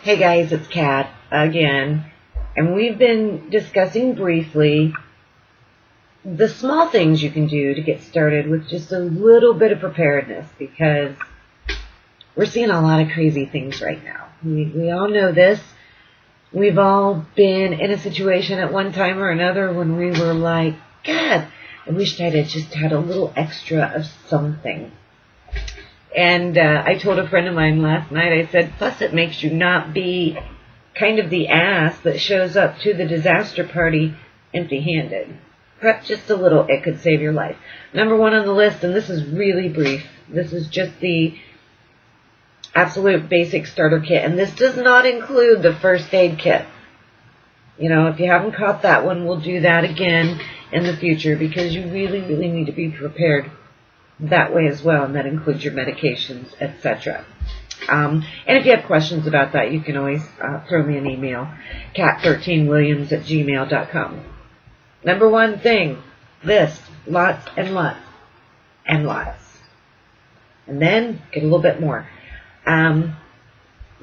Hey guys, it's Kat again, and we've been discussing briefly the small things you can do to get started with just a little bit of preparedness, because we're seeing a lot of crazy things right now. We all know this. We've all been in a situation at one time or another when we were like, God, I wished I'd have just had a little extra of something. And I told a friend of mine last night, I said, plus it makes you not be kind of the ass that shows up to the disaster party empty-handed. Perhaps just a little, it could save your life. Number one on the list, and this is really brief, this is just the absolute basic starter kit. And this does not include the first aid kit. You know, if you haven't caught that one, we'll do that again in the future, because you really, really need to be prepared that way as well, and that includes your medications, etc. And if you have questions about that, you can always throw me an email, cat13williams@gmail.com. Number one thing, this, lots and lots and lots. And then get a little bit more.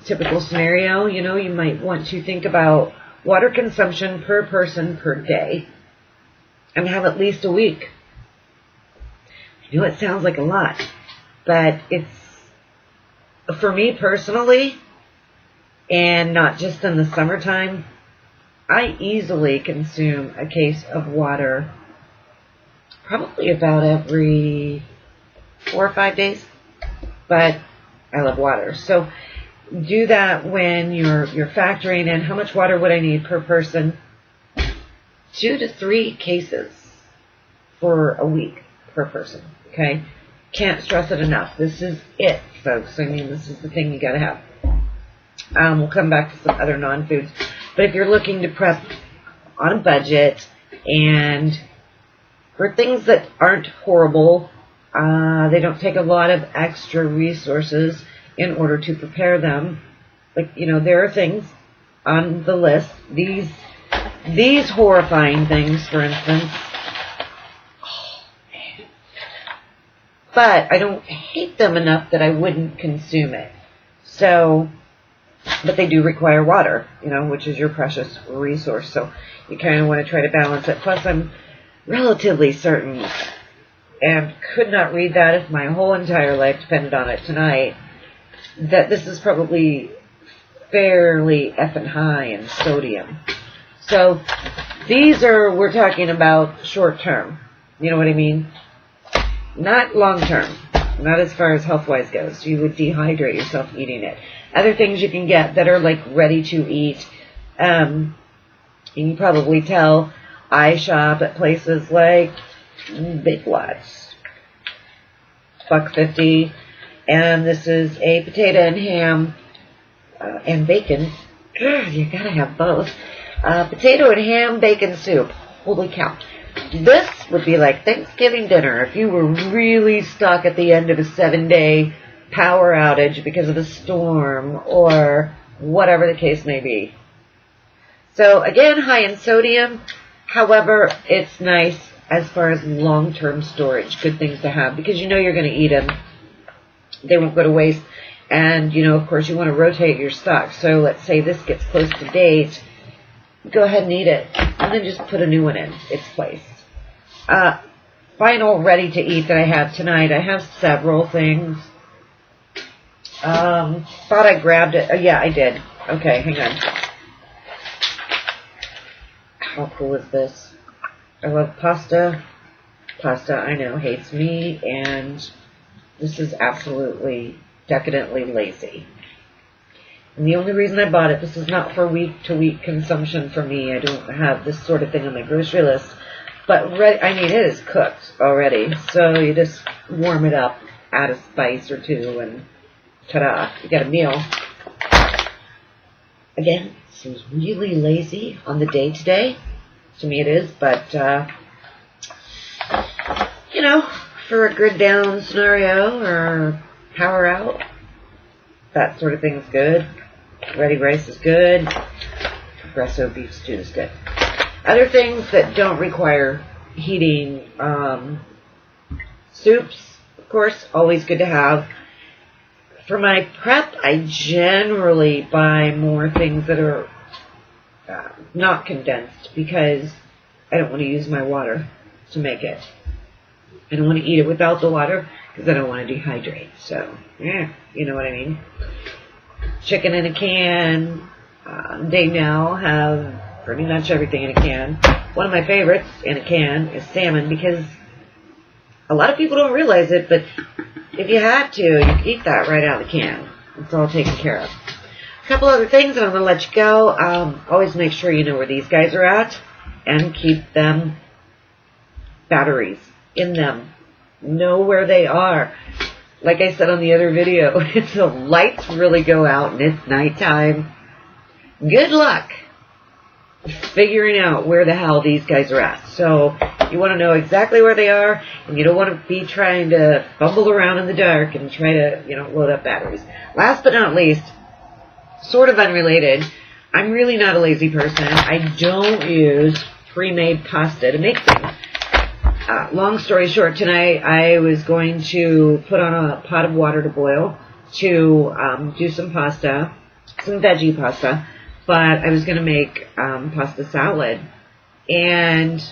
Typical scenario, you know, you might want to think about water consumption per person per day and have at least a week. I know it sounds like a lot, but it's, for me personally, and not just in the summertime, I easily consume a case of water probably about every 4 or 5 days, but I love water. So do that when you're factoring in how much water would I need per person. 2 to 3 cases for a week per person. Okay? Can't stress it enough. This is it, folks. I mean, this is the thing you gotta have. We'll come back to some other non-foods. But if you're looking to prep on a budget and for things that aren't horrible, they don't take a lot of extra resources in order to prepare them. Like, you know, there are things on the list. These horrifying things, for instance. But I don't hate them enough that I wouldn't consume it. So, but they do require water, you know, which is your precious resource. So you kind of want to try to balance it. Plus, I'm relatively certain, and could not read that if my whole entire life depended on it tonight, that this is probably fairly effing high in sodium. So these are, we're talking about short term. You know what I mean? Not long term, not as far as health-wise goes. You would dehydrate yourself eating it. Other things you can get that are like ready to eat, and you probably tell, I shop at places like Big Lots, $1.50, and this is a potato and ham and bacon. You gotta have both. Potato and ham bacon soup. Holy cow. This would be like Thanksgiving dinner if you were really stuck at the end of a 7-day power outage because of a storm or whatever the case may be. So again, high in sodium. However, it's nice as far as long-term storage. Good things to have because you know you're going to eat them. They won't go to waste. And, you know, of course, you want to rotate your stock. So let's say this gets close to date. Go ahead and eat it, and then just put a new one in its place. Final ready to eat that I have tonight. I have several things. Thought I grabbed it. Yeah, I did. Okay, hang on. How cool is this? I love pasta. Pasta, I know, hates me, and this is absolutely, decadently lazy. And the only reason I bought it, this is not for week-to-week consumption for me. I don't have this sort of thing on my grocery list. But, I mean, it is cooked already. So you just warm it up, add a spice or two, and ta-da, you got a meal. Again, seems really lazy on the day-to-day. To me it is, but, you know, for a grid down scenario or power out, that sort of thing is good. Ready rice is good. Espresso beef stew is good. Other things that don't require heating, soups, of course, always good to have. For my prep, I generally buy more things that are not condensed because I don't want to use my water to make it. I don't want to eat it without the water because I don't want to dehydrate. So, yeah, you know what I mean. Chicken in a can. They now have pretty much everything in a can. One of my favorites in a can is salmon because a lot of people don't realize it, but if you had to, you could eat that right out of the can. It's all taken care of. A couple other things, and I'm going to let you go. Always make sure you know where these guys are at and keep them batteries in them. Know where they are. Like I said on the other video, if the lights really go out and it's nighttime, good luck figuring out where the hell these guys are at. So you want to know exactly where they are, and you don't want to be trying to fumble around in the dark and try to, load up batteries. Last but not least, sort of unrelated, I'm really not a lazy person. I don't use pre-made pasta to make things. Long story short, tonight I was going to put on a pot of water to boil to do some pasta, some veggie pasta, but I was going to make pasta salad. And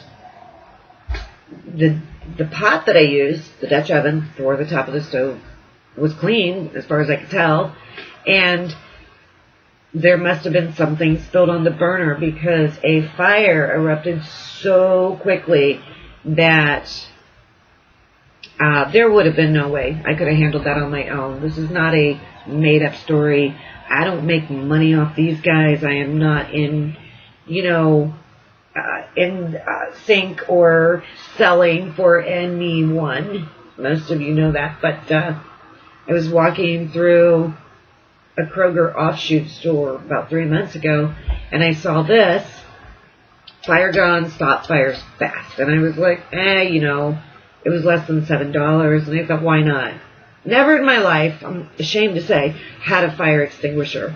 the pot that I used, the Dutch oven for the top of the stove, was clean as far as I could tell. And there must have been something spilled on the burner because a fire erupted so quickly that there would have been no way I could have handled that on my own. This is not a made-up story. I don't make money off these guys. I am not in, sync or selling for anyone. Most of you know that. But I was walking through a Kroger offshoot store about 3 months ago, and I saw this. Fire gone, stop fires fast. And I was like, it was less than $7. And I thought, why not? Never in my life, I'm ashamed to say, had a fire extinguisher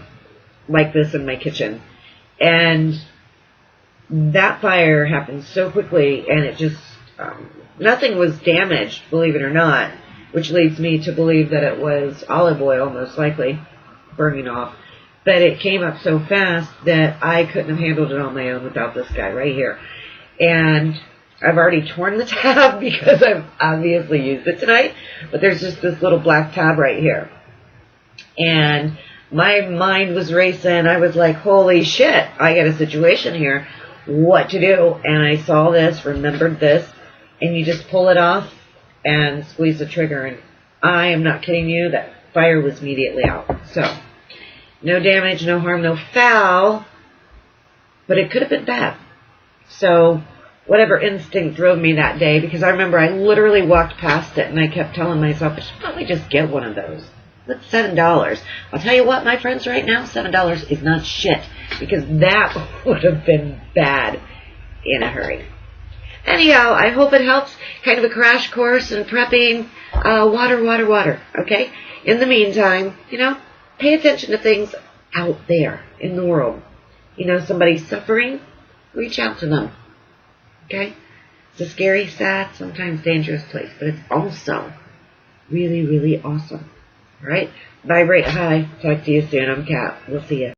like this in my kitchen. And that fire happened so quickly, and it just, nothing was damaged, believe it or not, which leads me to believe that it was olive oil, most likely, burning off. But it came up so fast that I couldn't have handled it on my own without this guy right here. And I've already torn the tab because I've obviously used it tonight. But there's just this little black tab right here. And my mind was racing. I was like, holy shit, I got a situation here. What to do? And I saw this, remembered this, and you just pull it off and squeeze the trigger. And I am not kidding you, that fire was immediately out. So no damage, no harm, no foul, but it could have been bad. So whatever instinct drove me that day, because I remember I literally walked past it and I kept telling myself, I should probably just get one of those. That's $7. I'll tell you what, my friends, right now, $7 is not shit, because that would have been bad in a hurry. Anyhow, I hope it helps. Kind of a crash course in prepping. Water, okay? In the meantime, pay attention to things out there in the world. Somebody's suffering, reach out to them. Okay? It's a scary, sad, sometimes dangerous place, but it's also really, really awesome. All right? Vibrate high. Talk to you soon. I'm Kat. We'll see you.